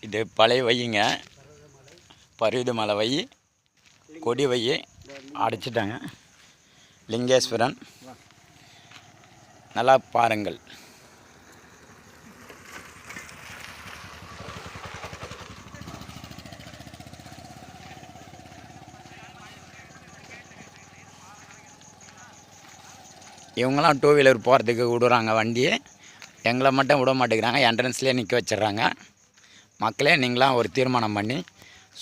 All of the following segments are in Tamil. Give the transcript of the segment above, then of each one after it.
இது பழைய வையுங்க, பருவித மலை வை, கொடி வை அடைச்சிட்டாங்க. லிங்கேஸ்வரன் நல்லா பாருங்கள். இவங்களாம் டூ வீலர் போகிறதுக்கு விடுறாங்க வண்டியை, எங்களை மட்டும் விட மாட்டேங்கிறாங்க. என்ட்ரன்ஸ்லேயே நிற்க வச்சிட்றாங்க. மக்களே நீங்களாம் ஒரு தீர்மானம் பண்ணி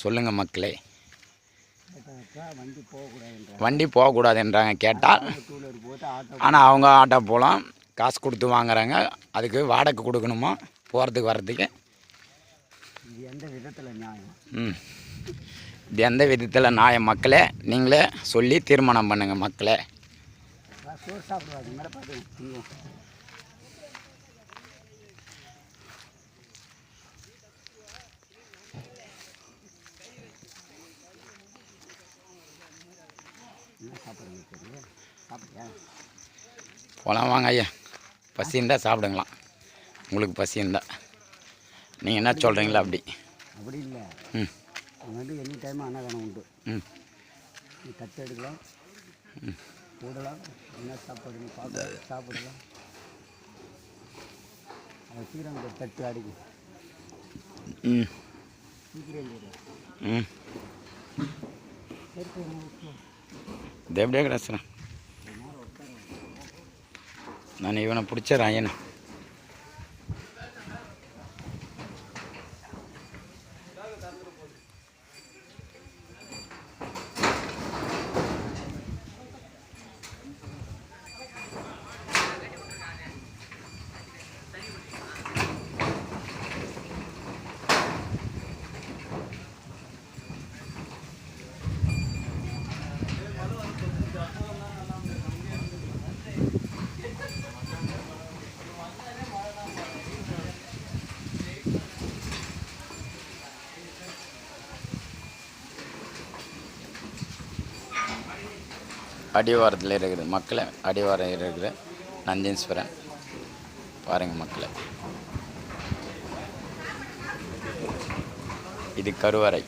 சொல்லுங்கள் மக்களே. வண்டி போகக்கூடாதுன்றாங்க கேட்டால். ஆனால் அவங்க ஆட்டோ போகலாம், காசு கொடுத்து வாங்குறாங்க. அதுக்கு வாடகை கொடுக்கணுமா போகிறதுக்கு வர்றதுக்கு? எந்த விதத்தில் நியாயம்? இது எந்த விதத்தில் நியாயம்? மக்களே நீங்களே சொல்லி தீர்மானம் பண்ணுங்கள் மக்களே. போகலாம் வாங்க ஐயா, பசி இருந்தால் சாப்பிடுங்களாம். உங்களுக்கு பசி இருந்தால் நீங்கள் என்ன சொல்கிறீங்களா? அப்படி இல்லை. வந்து எனி டைம் அன்னதானம் உண்டு. நீ தட்டு எடுக்கலாம், போடலாம், என்ன சாப்பாடு பார்த்து சாப்பிடலாம். அது சீக்கிரம் தட்டு அடிக்கும். இது எப்படியே கிடச்சுறேன் நான். இவனை பிடிச்சிடறேன் ஐயனை. அடிவாரத்தில் இருக்குது மக்களை, அடிவாரம் இருக்கிற நந்தீஸ்வரன் பாருங்கள் மக்களை. இது கருவறை.